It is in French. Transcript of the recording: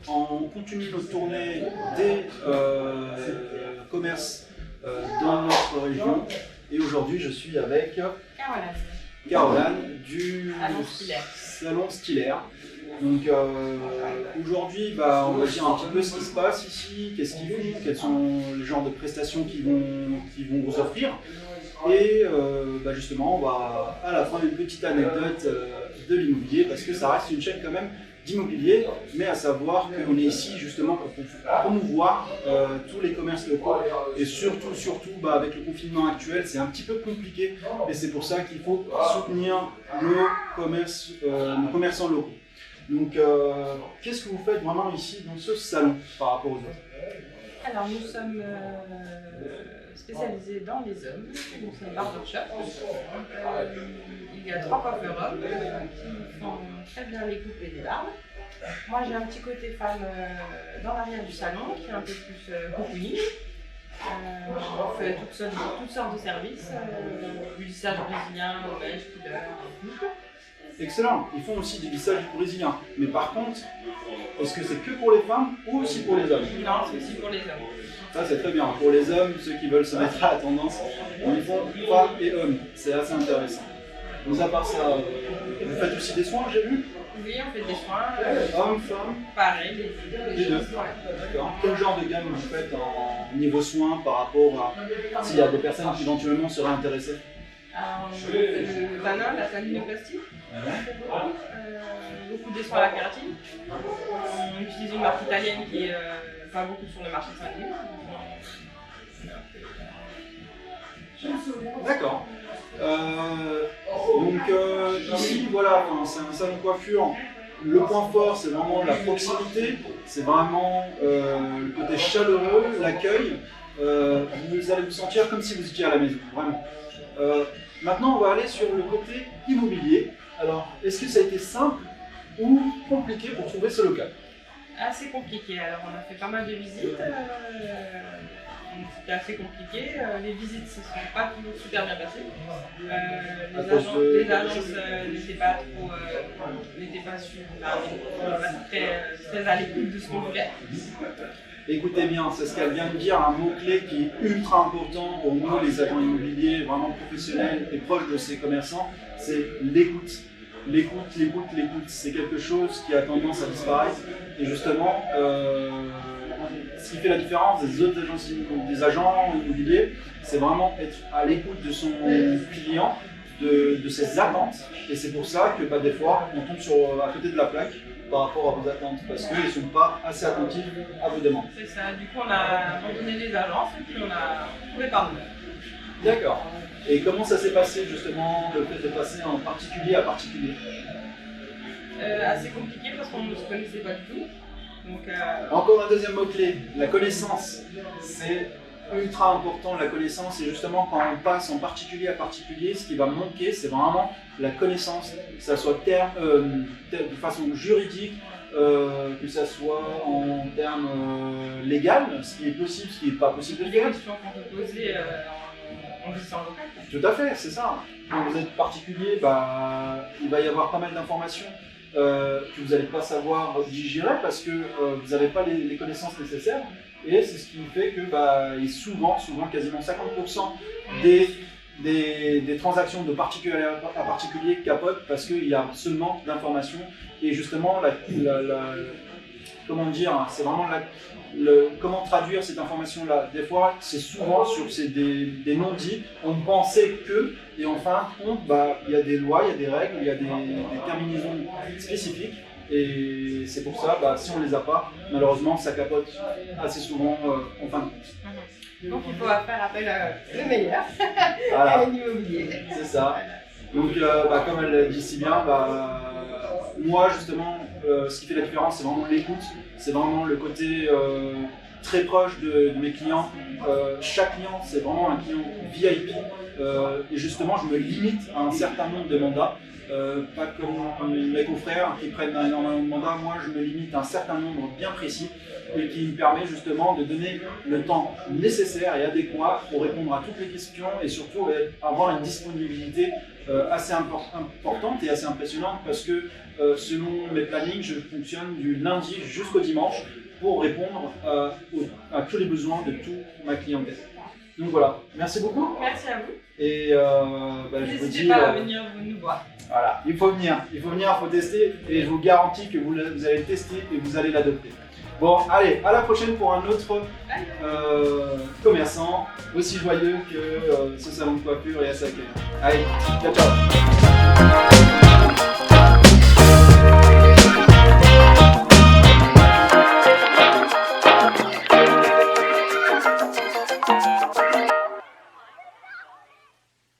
On continue notre tournée des commerces dans notre région et aujourd'hui je suis avec Caroline du Salon Stillaire. Donc aujourd'hui on va dire un petit peu ce qui se passe ici, qu'est-ce qu'ils font, quels sont les genres de prestations qu'ils vont vous offrir. Et justement on va à la fin une petite anecdote de l'immobilier parce que ça reste une chaîne quand même d'immobilier, mais à savoir qu'on est ici justement pour promouvoir tous les commerces locaux et surtout avec le confinement actuel c'est un petit peu compliqué et c'est pour ça qu'il faut soutenir nos commerçants locaux. Donc qu'est-ce que vous faites vraiment ici dans ce salon par rapport aux autres? Alors nous sommes spécialisés dans les hommes, nous sommes barbershop. Il y a 3 coiffeurs hommes qui font très bien les coupes et les barbes. Moi j'ai un petit côté femme dans l'arrière du salon qui est un peu plus cocooning. On fait toutes sortes de services, du lissage brésilien, beige, couleur, coupe. Excellent, ils font aussi des lissages brésiliens. Mais par contre, est-ce que c'est que pour les femmes ou aussi pour les hommes? Non, c'est aussi pour les hommes. Ça c'est très bien. Pour les hommes, ceux qui veulent se mettre à la tendance, ils font femmes et hommes. C'est assez intéressant. Mis à part ça, vous faites aussi des soins, j'ai vu? Oui, on fait des soins. Hommes, femmes? Pareil, les deux. D'accord. Quel genre de gamme vous faites en niveau soins par rapport à s'il y a des personnes qui éventuellement seraient intéressées? On fait le tanin, la taninoplastie, beaucoup de soins à la kératine. On utilise une marque italienne qui est pas beaucoup sur le marché de Saint-Denis. D'accord. Ici, voilà, c'est un salon de coiffure. Le point fort, c'est vraiment la proximité, c'est vraiment le côté chaleureux, l'accueil. Vous allez vous sentir comme si vous étiez à la maison, vraiment. Maintenant, on va aller sur le côté immobilier. Alors, est-ce que ça a été simple ou compliqué pour trouver ce local? Assez compliqué. Alors, on a fait pas mal de visites. C'était assez compliqué. Les visites ne se sont pas toujours super bien passées. Les agences n'étaient pas très à l'écoute de ce qu'on voulait. Écoutez bien, c'est ce qu'elle vient de dire, un mot-clé qui est ultra important pour nous, les agents immobiliers, vraiment professionnels et proches de ces commerçants, c'est l'écoute. L'écoute, c'est quelque chose qui a tendance à disparaître. Et justement, ce qui fait la différence des agents immobiliers, c'est vraiment être à l'écoute de son client, de ses attentes. Et c'est pour ça que des fois, on tombe à côté de la plaque par rapport à vos attentes, parce qu'ils ne sont pas assez attentifs à vos demandes. C'est ça, du coup on a abandonné les agences et puis on a trouvé par nous. D'accord. Et comment ça s'est passé justement, le fait de passer en particulier à particulier? Assez compliqué parce qu'on ne se connaissait pas du tout. Donc, encore un deuxième mot-clé, la connaissance. C'est ultra important, la connaissance, et justement quand on passe en particulier à particulier, ce qui va manquer, c'est vraiment la connaissance, que ce soit de façon juridique, que ce soit en termes légal, ce qui est possible, ce qui n'est pas possible de faire. Les questions qu'on peut poser en visitant local. Tout à fait, c'est ça. Quand vous êtes particulier, il va y avoir pas mal d'informations que vous n'allez pas savoir digérer parce que vous n'avez pas les connaissances nécessaires. Et c'est ce qui fait que souvent, quasiment 50% des transactions de particulier à particulier capotent parce qu'il y a ce manque d'informations. Et justement, comment dire, c'est vraiment comment traduire cette information-là. Des fois, c'est souvent des non-dits. On pensait que, et en fin de compte, il y a des lois, il y a des règles, il y a des terminaisons spécifiques. Et c'est pour ça, si on ne les a pas, malheureusement, ça capote assez souvent en fin de compte. Donc il faut faire appel au meilleur, voilà. à l'immobilier. C'est ça. Donc, comme elle dit si bien, moi justement, ce qui fait la différence, c'est vraiment l'écoute, c'est vraiment le côté très proche de mes clients. Chaque client, c'est vraiment un client VIP. Et justement, je me limite à un certain nombre de mandats. Pas comme mes confrères qui prennent énormément de mandats. Moi, je me limite à un certain nombre bien précis et qui me permet justement de donner le temps nécessaire et adéquat pour répondre à toutes les questions et surtout avoir une disponibilité assez importante et assez impressionnante parce que selon mes plannings, je fonctionne du lundi jusqu'au dimanche pour répondre à tous les besoins de toute ma clientèle. Donc voilà, merci beaucoup. Merci à vous. Et je vous dis, pas à venir nous voir. Voilà, il faut venir, il faut tester et je vous garantis que vous allez le tester et vous allez l'adopter. Bon, allez, à la prochaine pour un autre commerçant aussi joyeux que ce salon de coiffure et assez accueillant. Allez, ciao ciao.